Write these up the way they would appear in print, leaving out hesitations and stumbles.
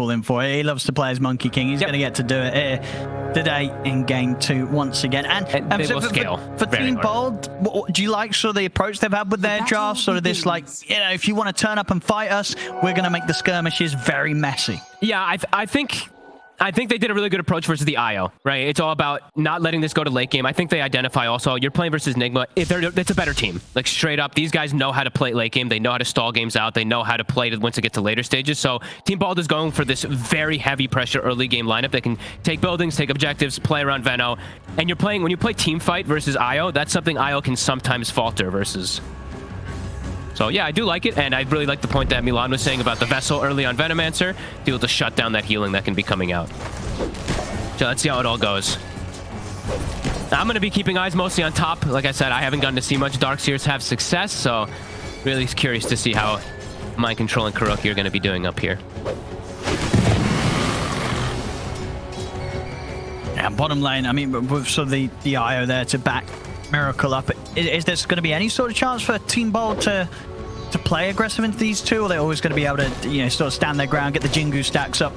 call him for it. He loves to play as Monkey King. He's going to get to do it here today in game 2 once again. And they so will scale for Team Bold, do you like sort of the approach they've had with their draft? Sort of this, like, you know, if you want to turn up and fight us, we're going to make the skirmishes very messy. Yeah, I think they did a really good approach versus the IO, right? It's all about not letting this go to late game. I think they identify also, you're playing versus Nigma. It's a better team. Like, straight up, these guys know how to play late game. They know how to stall games out. They know how to play once it gets to later stages. So Team Bald is going for this very heavy pressure early game lineup that can take buildings, take objectives, play around Veno. And when you play team fight versus IO, that's something IO can sometimes falter versus. So yeah, I do like it, and I really like the point that Milan was saying about the Vessel early on Venomancer, to be able to shut down that healing that can be coming out. So let's see how it all goes. I'm going to be keeping eyes mostly on top. Like I said, I haven't gotten to see much Darkseers have success, so really curious to see how Mind Control and Kuroki are going to be doing up here. Yeah, bottom lane, I mean, with sort of the IO there to back Miracle up, is there going to be any sort of chance for Team Bold to play aggressive into these two, or are they always going to be able to, you know, sort of stand their ground, get the Jingu stacks up?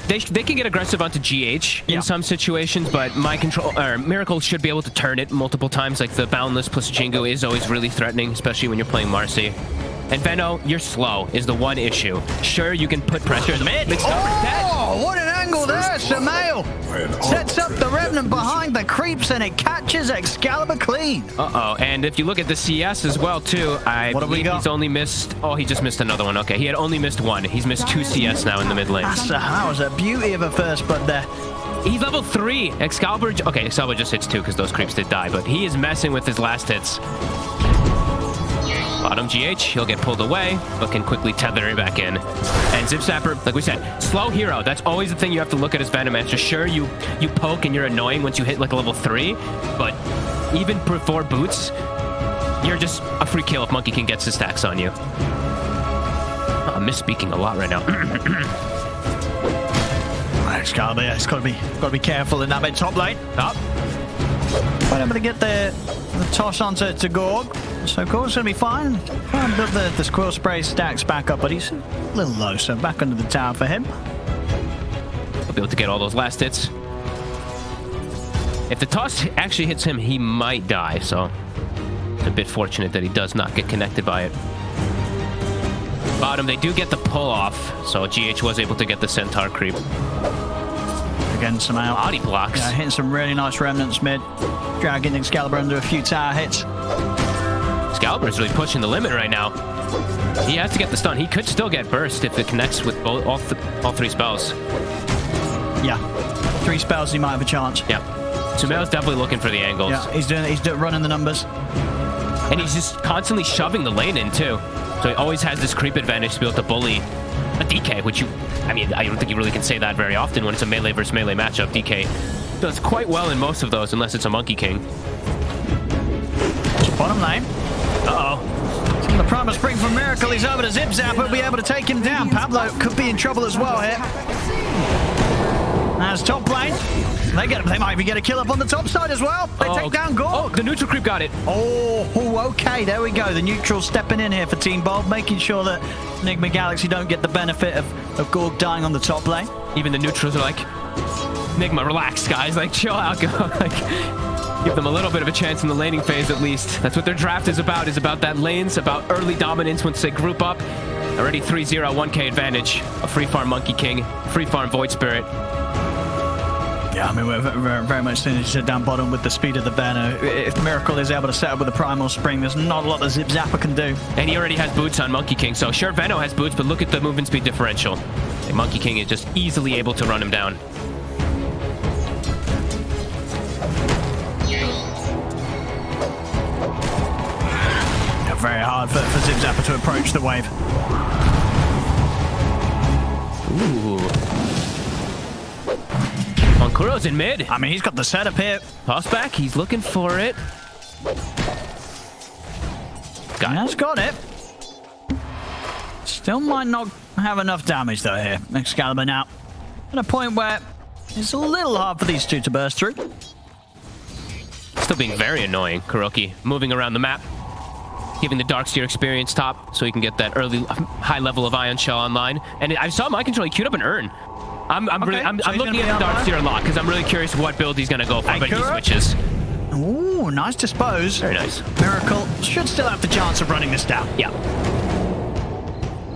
They can get aggressive onto GH in some situations, but Mind Control or Miracle should be able to turn it multiple times. Like, the Boundless plus Jingu is always really threatening, especially when you're playing Marci. And Veno, you're slow is the one issue. Sure, you can put pressure in the mid. Oh, what an angle there! Shamail sets up the Revenant behind the creeps, and it catches Excalibur clean. Uh-oh, and if you look at the CS as well, too, I believe he's only missed... Oh, he just missed another one. Okay, he had only missed one. He's missed 2 CS now in the mid lane. That was a beauty of a first blood there. He's level 3. Excalibur... Okay, Excalibur just hits 2 because those creeps did die, but he is messing with his last hits. Bottom GH, he'll get pulled away, but can quickly tether it back in. And Zip Zapper, like we said, slow hero. That's always the thing you have to look at as Venomancer. Sure, you poke and you're annoying once you hit like a level 3, but even before boots, you're just a free kill if Monkey King gets his stacks on you. I'm misspeaking a lot right now. Excalibur, yeah, he's got to be careful in that mid top lane. Up. But able to get the toss onto Gorg. So Gorg's going to be fine. Try and build the Squirrel Spray stacks back up, but he's a little low, so back under the tower for him. He'll be able to get all those last hits. If the toss actually hits him, he might die, so it's a bit fortunate that he does not get connected by it. Bottom, they do get the pull off, so GH was able to get the Centaur creep. Again, some out. Body blocks. Yeah, hitting some really nice remnants mid. Dragging Excalibur under a few tower hits. Excalibur is really pushing the limit right now. He has to get the stun. He could still get burst if it connects with all 3 spells. Yeah, 3 spells, he might have a chance. Yeah. Sumail's definitely looking for the angles. Yeah, he's running the numbers. And he's just constantly shoving the lane in, too. So he always has this creep advantage to be able to bully a DK, which I don't think you really can say that very often when it's a melee versus melee matchup. DK does quite well in most of those, unless it's a Monkey King. Bottom lane. Uh-oh. The promise spring from Miracle. He's over to Zip Zapper. Be able to take him down. Pablo could be in trouble as well here. As top lane. They might even get a kill up on the top side as well. They take down Gorg. Oh, the neutral creep got it. Oh, okay. There we go. The neutral stepping in here for Team Bold, making sure that Enigma Galaxy don't get the benefit of Gorg dying on the top lane. Even the neutrals are like, Enigma, relax, guys. Like, chill out. Go. Like, give them a little bit of a chance in the laning phase at least. That's what their draft is about that lanes, about early dominance once they group up. Already 3-0, 1k advantage. A free farm Monkey King, free farm Void Spirit. Yeah, I mean, we're very much synergistic down bottom with the speed of the banner. If Miracle is able to set up with the Primal Spring, there's not a lot that Zip Zapper can do. And he already has boots on Monkey King, so sure, Veno has boots, but look at the movement speed differential. And Monkey King is just easily able to run him down. Yeah, very hard for Zip Zapper to approach the wave. Ooh. Monkuro's in mid. I mean, he's got the setup here. Toss back. He's looking for it. Got it. Still might not have enough damage, though, here. Excalibur now at a point where it's a little hard for these two to burst through. Still being very annoying, Kuroki. Moving around the map. giving the Darkseer experience top so he can get that early high level of Ion Shell online. And I saw Mind Control, he queued up an Urn. I'm looking at the Darkseer a lot because I'm really curious what build he's going to go for, but he switches. Ooh, nice dispose. Very nice. Miracle should still have the chance of running this down. Yeah.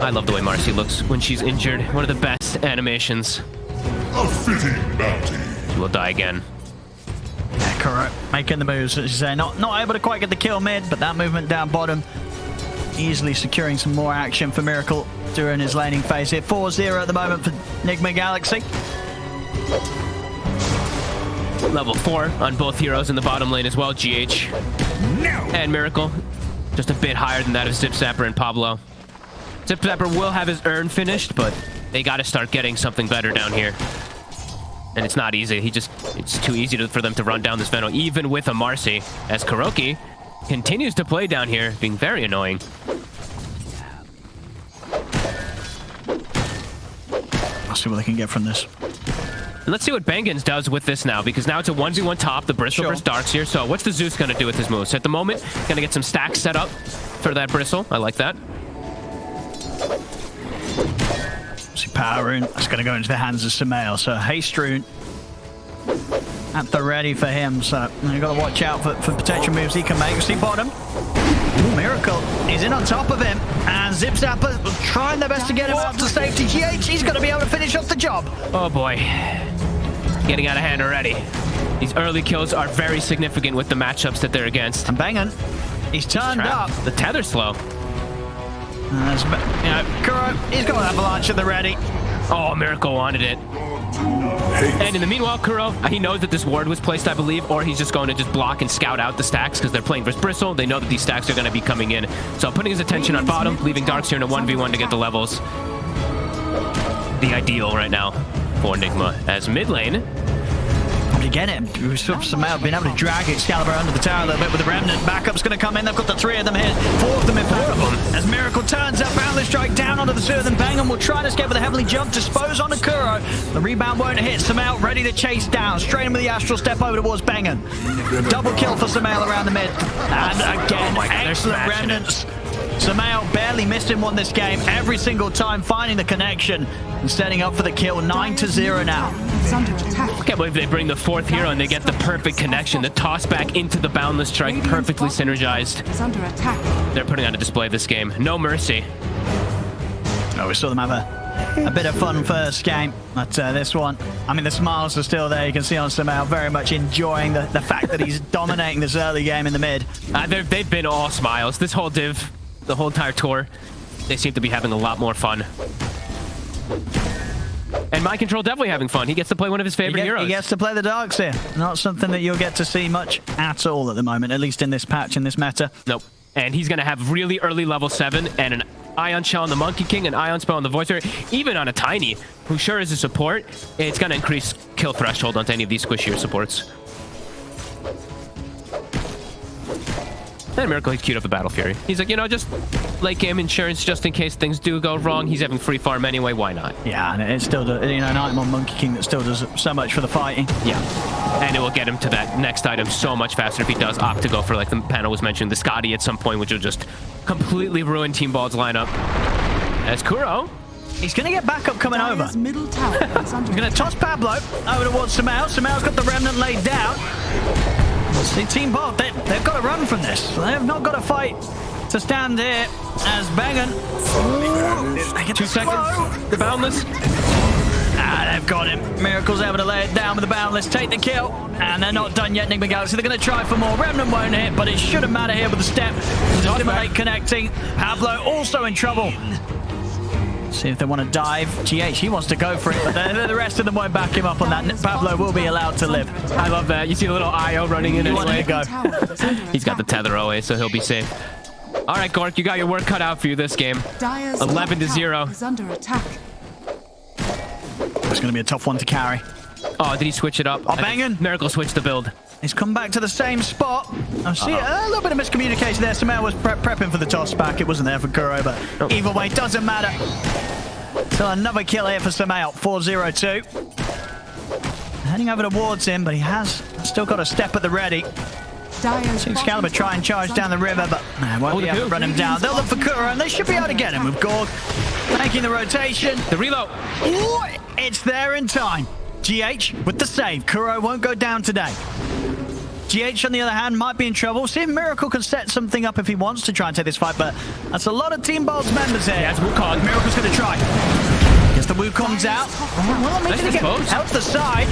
I love the way Marci looks when she's injured. One of the best animations. A fitting bounty. She will die again. Yeah, correct. Making the moves, as you say. Not able to quite get the kill mid, but that movement down bottom easily securing some more action for Miracle during his laning phase here. 4-0 at the moment for Enigma Galaxy. Level 4 on both heroes in the bottom lane as well. GH and Miracle. Just a bit higher than that of Zip Zapper and Pablo. Zip Zapper will have his Urn finished, but they got to start getting something better down here. And it's not easy. It's too easy for them to run down this Veno, even with a Marci, as Kuroki continues to play down here, being very annoying. I'll see what they can get from this. And let's see what Bangans does with this now, because now it's a 1v1 top, the Bristle versus Darkseer. So what's the Zeus going to do with his moves? At the moment, going to get some stacks set up for that Bristle. I like that. See, Power Rune, that's going to go into the hands of Samael. So Haste Rune at the ready for him. So you've got to watch out for potential moves he can make. See bottom. Ooh, Miracle. He's in on top of him. And Zip Zapper trying their best to get him out to safety. GH, he's going to be able to finish off the job. Oh boy. Getting out of hand already. These early kills are very significant with the matchups that they're against. And Bangan, he's turned up. The tether's slow. Kuro, he's got an avalanche at the ready. Oh, Miracle wanted it. And in the meanwhile, Kuro, he knows that this ward was placed, I believe, or he's just going to just block and scout out the stacks because they're playing versus Bristle. They know that these stacks are going to be coming in. So putting his attention on bottom, leaving Darkseer in a 1v1 to get the levels. The ideal right now for Enigma. As mid lane, to get him. Somehow been able to drag Excalibur under the tower a little bit with the Remnant. Backup's going to come in. They've got the 3 of them here. 4 of them in fact. As Miracle turns up, Boundless Strike down onto the 2 of them. Bangham will try to escape with a heavily jump. Dispose on Kuro. The rebound won't hit. Samael ready to chase down. Straight in with the Astral Step over towards Bangham. Double kill for Samael around the mid. And again, excellent Remnants. Samael barely missed him on this game every single time, finding the connection and setting up for the kill. 9-0 now. I can't believe they bring the 4th hero and they get the perfect connection. The toss back into the Boundless Strike, perfectly synergized. They're putting on a display this game. No mercy. Oh, we saw them have a bit of fun first game, but this one, I mean, the smiles are still there. You can see on Samael very much enjoying the fact that he's dominating this early game in the mid. They've been all smiles. This whole div, the whole entire tour, they seem to be having a lot more fun. And Mind Control definitely having fun. He gets to play one of his favorite heroes. He gets to play the Darkseer. Not something that you'll get to see much at all at the moment, at least in this patch, in this meta. Nope. And he's going to have really early level 7 and an Ion Shell on the Monkey King, an Ion Spell on the Voicer, even on a Tiny, who sure is a support. It's going to increase kill threshold onto any of these squishier supports. And Miracle, he's queued up the Battle Fury. He's like, you know, just late game insurance just in case things do go wrong. He's having free farm anyway. Why not? Yeah, and it still does, you know, an item on Monkey King that still does so much for the fighting. Yeah. And it will get him to that next item so much faster if he does opt to go for, like the panel was mentioning, the Scotty at some point, which will just completely ruin Team Bald's lineup. As Kuro, he's going to get backup coming over. He's going to toss Pablo over towards Samael. Samael's got the Remnant laid down. See, Team Bald, they've got to run from this. They've not got to fight to stand here as Bangan. 2 seconds. The Boundless. They've got him. Miracle's able to lay it down with the Boundless, take the kill, and they're not done yet, Enigma Galaxy. They're going to try for more. Remnant won't hit, but it shouldn't matter here with the step. Stimulate connecting. Pablo also in trouble. See if they want to dive. GH, he wants to go for it, but the rest of them won't back him up on that. Pablo will be allowed to live. I love that. You see the little IO running in anyway. To go. He's got the tether away, so he'll be safe. All right, Gork, you got your work cut out for you this game. 11-0. It's going to be a tough one to carry. Oh, did he switch it up? Oh, Bangan. Miracle switched the build. He's come back to the same spot. I see a little bit of miscommunication there. Samael was prepping for the toss back. It wasn't there for Kuro, but either way, doesn't matter. So another kill here for Samael. 4-0-2. Heading over towards him, but he has still got a step at the ready. See Excalibur try and charge down the river, but won't be able to run him down. They'll look for Kuro, and they should be able to get him with Gorg making the rotation. The reload. Ooh, it's there in time. GH with the save. Kuro won't go down today. GH, on the other hand, might be in trouble. See if Miracle can set something up if he wants to try and take this fight, but that's a lot of Team Bold's members here. That's Wukong. Miracle's going to try. Guess the Wukong's out. Well, maybe they get out the side.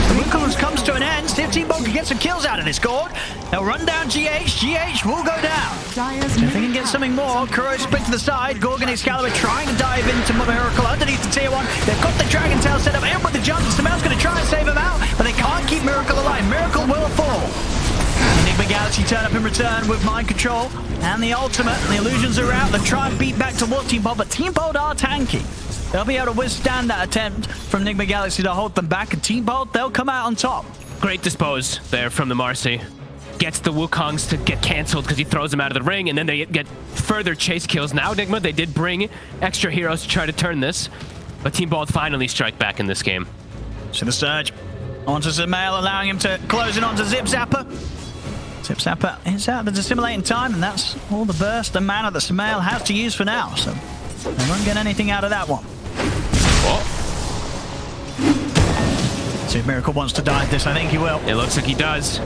The Wukong comes to an end. See if Team Bold can get some kills out of this Gorg. They'll run down GH. GH will go down. See if they can get something more. Kuro split to the side. Gorg and Excalibur trying to dive into Miracle underneath the tier 1. They've got the Dragon Tail set up in with the jump. Samel's going to try and save him out, but they can't keep Miracle alive. Miracle will fall. Enigma Galaxy turn up in return with Mind Control and the ultimate. The illusions are out. They try and beat back towards Team Bold, but Team Bold are tanky. They'll be able to withstand that attempt from Enigma Galaxy to hold them back, and Team Bold, they'll come out on top. Great dispose there from the Marci. Gets the Wukongs to get canceled because he throws them out of the ring, and then they get further chase kills. Now, Enigma, they did bring extra heroes to try to turn this, but Team Bold finally strike back in this game. So the surge onto Zemail, allowing him to close it onto Zip Zapper. Zip Zapper is out the assimilating time, and that's all the burst and mana that Zemail has to use for now, so they won't get anything out of that one. See if Miracle wants to dive this. I think he will. It looks like he does.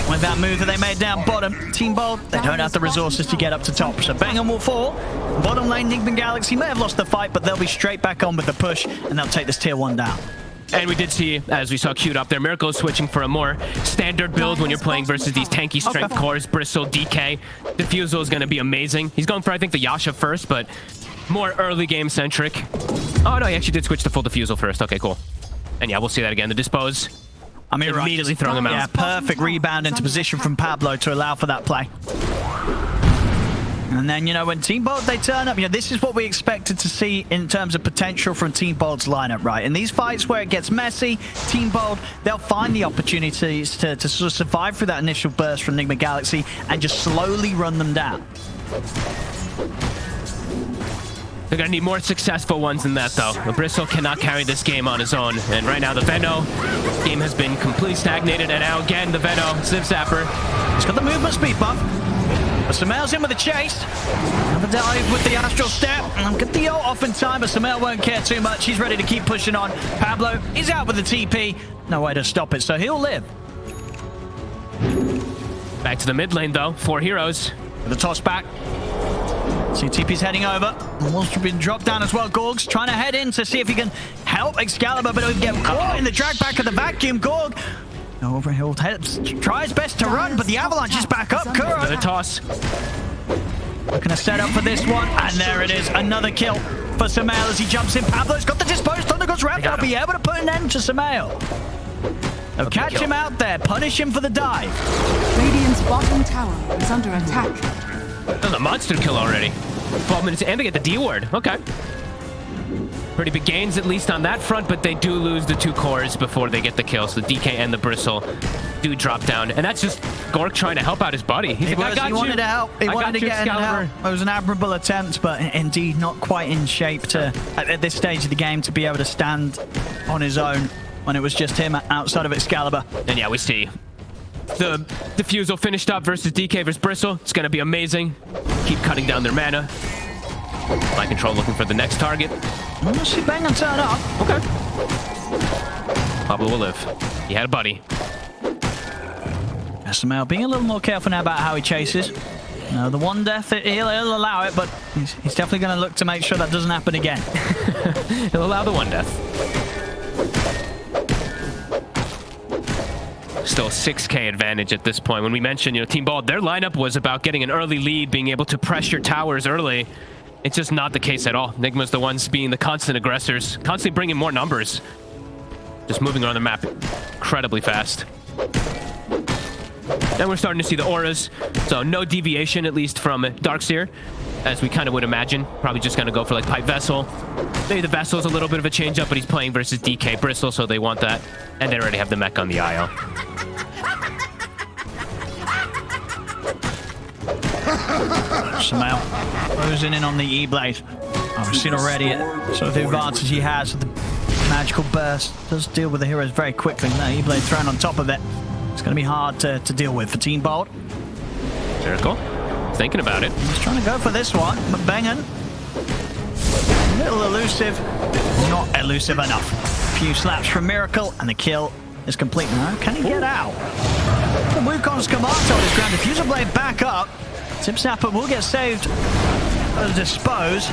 With that move that they made down bottom, Team Bold, they don't have the resources to get up to top. So Bangham will fall. Bottom lane, Enigma Galaxy may have lost the fight, but they'll be straight back on with the push, and they'll take this tier 1 down. And we did see, as we saw queued up there, Miracle is switching for a more standard build when you're playing versus these tanky strength cores, Bristle, DK. Diffusal is going to be amazing. He's going for, I think, the Yasha first, but more early game centric. Oh, no, he actually did switch to full Diffusal first. Okay, cool. And yeah, we'll see that again. The Dispose. I mean, immediately throwing him out. Yeah, perfect rebound into position from Pablo to allow for that play. And then, you know, when Team Bold, they turn up, you know, this is what we expected to see in terms of potential from Team Bold's lineup, right? In these fights where it gets messy, Team Bold, they'll find the opportunities to sort of survive through that initial burst from Enigma Galaxy and just slowly run them down. They're going to need more successful ones than that, though. The Bristle cannot carry this game on his own. And right now, the Veno game has been completely stagnated. And now, again, the Veno, Zip Zapper. He's got the movement speed buff. But Samel's in with the chase. And the dive with the Astral Step. And get the ult off in time, but Samel won't care too much. He's ready to keep pushing on. Pablo is out with the TP. No way to stop it, so he'll live. Back to the mid lane, though. 4 heroes. With the toss back. See, TP's heading over. Almost been dropped down as well. Gorg's trying to head in to see if he can help Excalibur, but he'll get caught in the drag back of the vacuum. Gorg, over, he'll try his best to run, but the avalanche is back up. Kuro. Another toss. Looking to set up for this one, and there it is. Another kill for Samel as he jumps in. Pablo's got the Dispose. Thunder God's wrapped. They'll be able to put an end to Samel. They'll catch him out there, punish him for the dive. Radiant's bottom tower is under attack. That's a monster kill already. 12 minutes, and they get the D word. Okay. Pretty big gains, at least on that front, but they do lose the 2 cores before they get the kills. The DK and the Bristle do drop down, and that's just Gorg trying to help out his buddy. He wanted to help. He wanted to get in help. It was an admirable attempt, but indeed not quite in shape to, at this stage of the game, to be able to stand on his own when it was just him outside of Excalibur. And yeah, we see the Diffusal finished up versus DK versus Bristle. It's going to be amazing. Keep cutting down their mana. Mind Control looking for the next target. We'll see Bang and turn up. Okay. Pablo will live. He had a buddy. SML being a little more careful now about how he chases. No, the one death, he'll allow it, but he's definitely going to look to make sure that doesn't happen again. He'll allow the one death. Still 6k advantage at this point. When we mentioned, you know, Team Bold, their lineup was about getting an early lead, being able to pressure towers early. It's just not the case at all. Enigma's the ones being the constant aggressors, constantly bringing more numbers. Just moving around the map incredibly fast. Then we're starting to see the auras, so no deviation, at least from Darkseer, as we kind of would imagine. Probably just going to go for like Pipe Vessel. Maybe the Vessel's a little bit of a change up, but he's playing versus DK Bristle, so they want that. And they already have the mech on the IO. Samel closing in on the E-Blade. Oh, we've seen already sort of the advantage he has with the magical burst. Does deal with the heroes very quickly. No, E-Blade thrown on top of it. It's going to be hard to deal with for Team Bold. Miracle. Thinking about it. He's trying to go for this one, but Bengen. A little elusive. Not elusive enough. A few slaps from Miracle, and the kill is complete now. Can he get out? The Wukong's command told his ground diffuser blade back up. Zip Zapper will get saved. Dispose.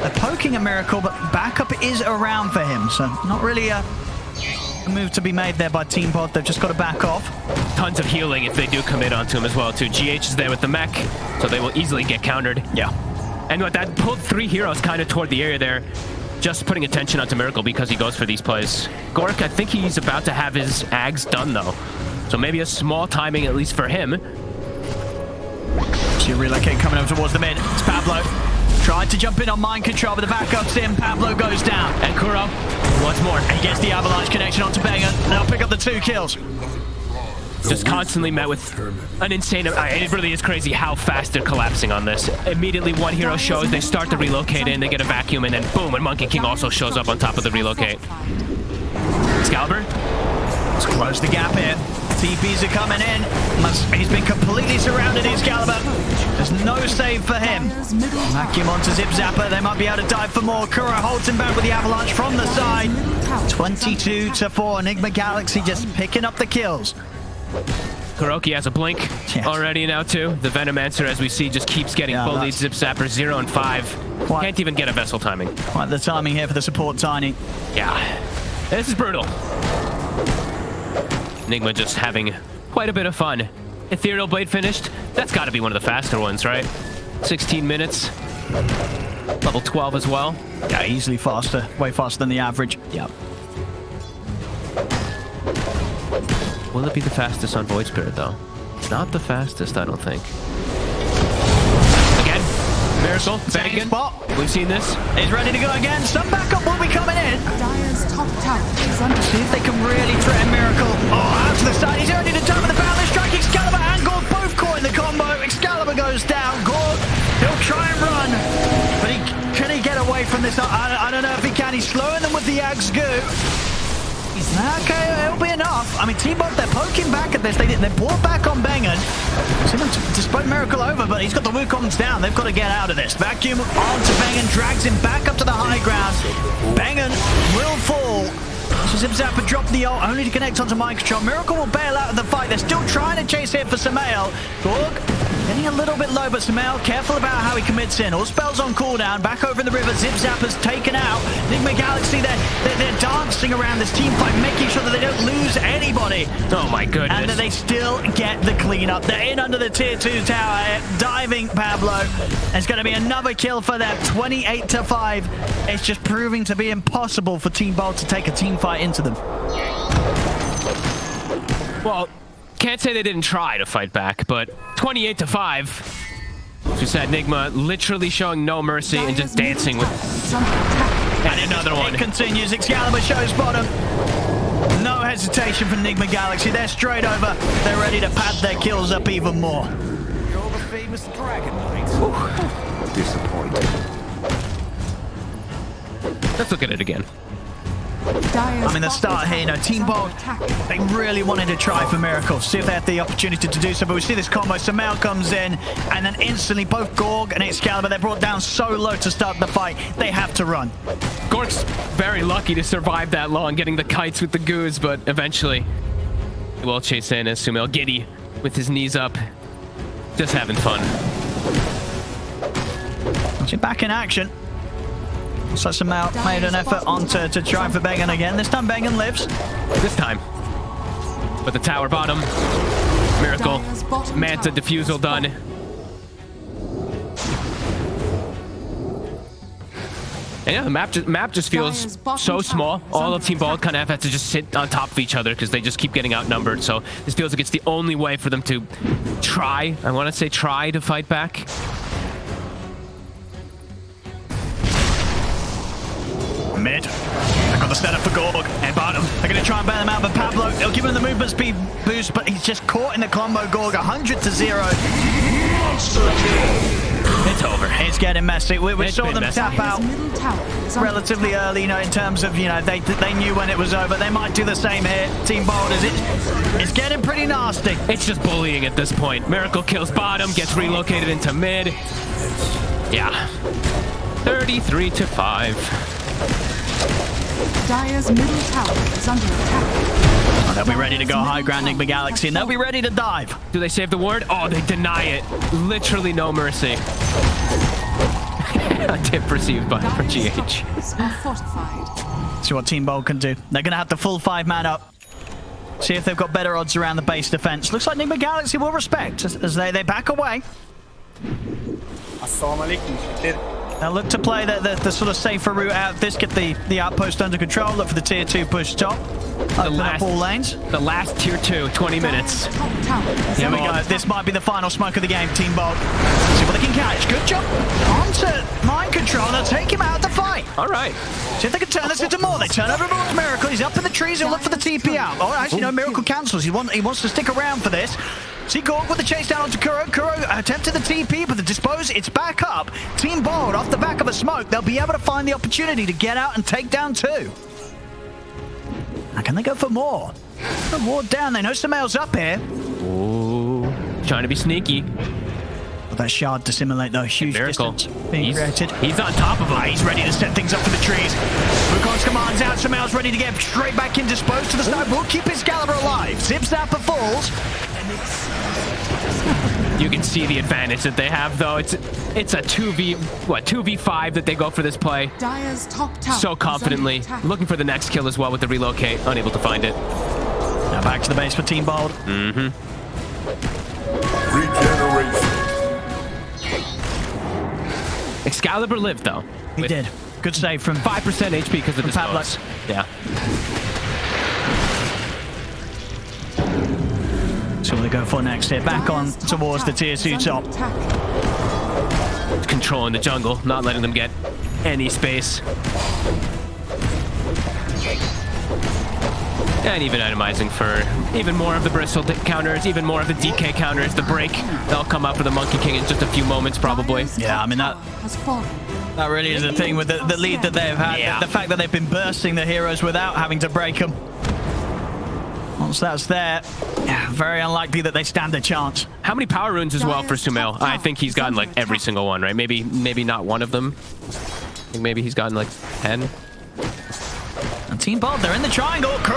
They're poking a Miracle, but backup is around for him, so not really a move to be made there by Team Pod. They've just got to back off. Tons of healing if they do commit onto him as well, too. GH is there with the mech, so they will easily get countered. Yeah. And what that pulled 3 heroes kind of toward the area there, just putting attention onto Miracle because he goes for these plays. Gork, I think he's about to have his Ags done, though. So maybe a small timing, at least for him. See a relocate coming over towards the mid. It's Pablo. Tried to jump in on mind control, but the backup's in. Pablo goes down. And Kuro, once more. And he gets the avalanche connection onto Bengen. They'll pick up the 2 kills. Just constantly met with an insane... it really is crazy how fast they're collapsing on this. Immediately one hero shows, they start to relocate in, they get a vacuum, and then boom, and Monkey King also shows up on top of the relocate. Excalibur? Let's close the gap here. TPs are coming in. He's been completely surrounded, Excalibur. There's no save for him. Vacuum onto Zip Zapper. They might be able to dive for more. Kuro holds him back with the avalanche from the side. 22-4. Enigma Galaxy just picking up the kills. Kuroki has a blink already now, too. The Venomancer, as we see, just keeps getting bullied. Zip Zapper 0 and 5. Can't even get a vessel timing. Quite the timing here for the support, Tiny. Yeah. This is brutal. Enigma just having quite a bit of fun. Ethereal Blade finished. That's got to be one of the faster ones, right? 16 minutes. Level 12 as well. Yeah, easily faster. Way faster than the average. Yep. Will it be the fastest on Void Spirit, though? Not the fastest, I don't think. Again. Miracle. Bengen. We've seen this. He's ready to go again. Some backup will be coming in. Dire's top tower is under. See if they can really threaten Miracle. Oh, out to the side. He's already determined the battle. They're striking Excalibur and Gorg both caught in the combo. Excalibur goes down. Gorg, he'll try and run. But can he get away from this? I don't know if he can. He's slowing them with the Axe Goo. Okay, it'll be enough. I mean, T-Bot, they're poking back at this. They brought back on Bengen. Just spoke Miracle over, but he's got the Wukongs down. They've got to get out of this. Vacuum onto Bengen, drags him back up to the high ground. Bengen will fall. So Zip Zapper dropped the ult, only to connect onto mind control. Miracle will bail out of the fight. They're still trying to chase here for Samael. Gorg getting a little bit low, but Samael careful about how he commits in. All spells on cooldown. Back over in the river. Zip Zapper's taken out. Enigma Galaxy, they're dancing around this team fight, making sure that they don't lose anybody. Oh my goodness. And that they still get the cleanup. They're in under the tier 2 tower, diving Pablo. It's going to be another kill for them. 28-5. It's just proving to be impossible for Team Bold to take a team fight into them. Well, can't say they didn't try to fight back, but 28-5. As you said, Enigma literally showing no mercy and just dancing with... And another one. It continues. Excalibur shows bottom. No hesitation from Enigma Galaxy. They're straight over. They're ready to pad their kills up even more. You're the famous Dragon Knight. Disappointed. Let's look at it again. I mean, the start here, you know, Team Bold, they really wanted to try for Miracle, see if they had the opportunity to do so, but we see this combo. Samael comes in, and then instantly both Gorg and Excalibur, they're brought down so low to start the fight, they have to run. Gork's very lucky to survive that long, getting the kites with the goos, but eventually he will chase in as Sumail giddy with his knees up, just having fun. She's back in action. So Samael made an effort on to try for Bengen again. This time Bengen lives. This time. But the tower bottom. Miracle. Manta defusal done. And yeah, the map just feels so small. All of Team Bold kind of have to just sit on top of each other because they just keep getting outnumbered. So this feels like it's the only way for them to try. I want to say try to fight back. Mid. They've got the setup for Gorg. And bottom. They're going to try and bail him out, but Pablo, he'll give him the movement speed boost, but he's just caught in the combo. Gorg 100-0. Monster kill. It's over. It's getting messy. We It's saw been them messy. tap out Dire's middle tower is under relatively attack. early, in terms of, they knew when it was over. They might do the same here. Team Bold, it's getting pretty nasty. It's just bullying at this point. Miracle kills bottom, gets relocated into mid. Yeah. 33-5. Dire's middle tower is under attack. Oh, they'll be ready to go high ground, Enigma Galaxy, and they'll be ready to dive. Do they save the ward? Oh, they deny it. Literally no mercy. Tip received by for Dire's GH. structures are fortified. See what Team Bold can do. They're going to have the full 5-man up. See if they've got better odds around the base defense. Looks like Enigma Galaxy will respect as they back away. They'll look to play the sort of safer route out of this, get the outpost under control, look for the tier 2 push top. Open up all lanes. The last tier 2, 20 minutes. Dire's top tower is Here we under go. attack. This might be the final smoke of the game, Team Bold. See what they can catch. Good job. Onto mind control. They'll take him out of the fight. All right. See if they can turn this into more. They turn over towards Miracle. He's up in the trees. He'll look for the TP out. Oh, actually, no. Miracle cancels. He wants to stick around for this. See Gorg with the chase down onto Kuro. Kuro attempted the TP, but the dispose, it's back up. Team Bold, off the back of a smoke, they'll be able to find the opportunity to get out and take down 2. Now, can they go for more? The ward down. They know Samael's up here. Ooh. Trying to be sneaky. Well, that shard dissimulate, though. Huge Miracle. distance being created. He's on top of him. He's ready to set things up for the trees. Wukon's commands out. Samael's ready to get straight back in, disposed to the side. We'll keep Excalibur alive. Zip Zapper falls. You can see the advantage that they have, though. It's a 2v5 that they go for this play. Dire's top tower So is confidently. under attack. Looking for the next kill as well with the relocate. Unable to find it. Now back to the base for Team Bold. Regeneration. Excalibur lived, though. He did. Good save from 5% HP because of the Pablo. dispose. Yeah. So what they go for next here. Back on Dire's top towards the tower tier is 2 under top. attack. Controlling the jungle, not letting them get any space. And even itemizing for even more of the Bristle counters, even more of the DK counters, the break. They'll come up for the Monkey King in just a few moments, probably. Dire's Yeah, I top mean, that- tower has fallen. That really is the thing with the lead that they've had. Yeah. The fact that they've been bursting the heroes without having to break them. Once that's there, yeah, very unlikely that they stand a chance. How many power runes as well for Sumail? I think he's gotten like every single one, right? Maybe not one of them. I think maybe he's gotten like 10. And Team Bold, they're in the triangle. Kuro,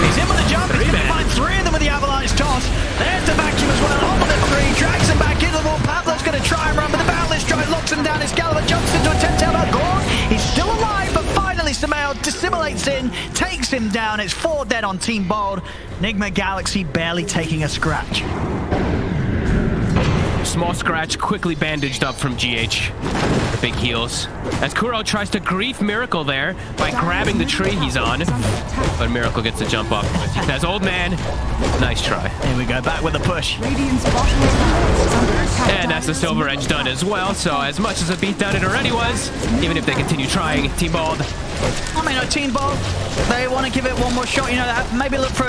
he's in with a jump. He's going to man. find 3 of them with the avalanche toss. There's the vacuum as well. On with the 3, drags him back into the wall. Pablo's going to try and run, but the Boundless Strike locks him down. Excalibur jumps into a 10-tail on Gorg. He's still alive, but finally Samael dissimulates in, takes him down. It's 4 dead on Team Bold. Enigma Galaxy barely taking a scratch. Small scratch, quickly bandaged up from GH. The big heals. As Kuro tries to grief Miracle there by grabbing the tree he's on. But Miracle gets the jump up. He says, old man, nice try. Here we go, back with a push. Radiant's bottom tower is under attack. And that's the Silver Edge done as well. So as much as a beatdown it already was, even if they continue trying, Team Bold. I mean, Team Bold, they want to give it one more shot. Maybe look for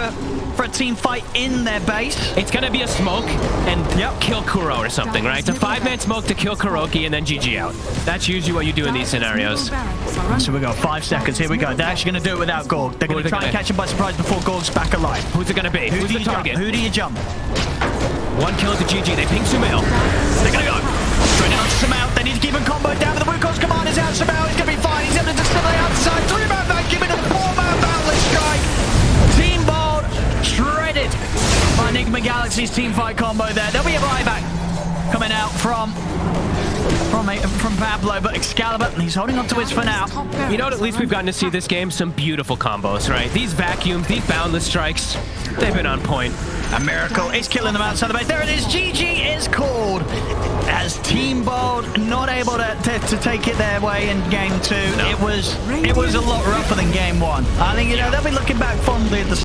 a team fight in their base. It's going to be a smoke and kill Kuro or something, right? It's a 5-man smoke to kill Kuroki and then GG out. That's usually what you do in these scenarios. So we got 5 seconds. Here we go. They're actually going to do it without Gorg. They're going to try and catch him by surprise before Gorg's back alive. Who's it going to be? Who's the target? Who do you jump? 1 kill to GG. They ping Sumail. They're going to go straight down to Samael. They need to keep him comboed down, but the Wukon's command is out. Samael is going to be fine. He's able to dissimulate outside. 3-man vacuum into the 4-man Boundless Strike. Team Bold shredded by Enigma Galaxy's team fight combo there. There'll be a buyback coming out from Pablo, but Excalibur, he's holding on to his for now. You know what? At least we've gotten to see this game some beautiful combos, right? These vacuums, these boundless strikes, they've been on point. A Miracle is killing them outside the base. There it is. GG is called as Team Bold not able to take it their way in game 2. No. It was a lot rougher than game 1. I think they'll be looking back fondly at the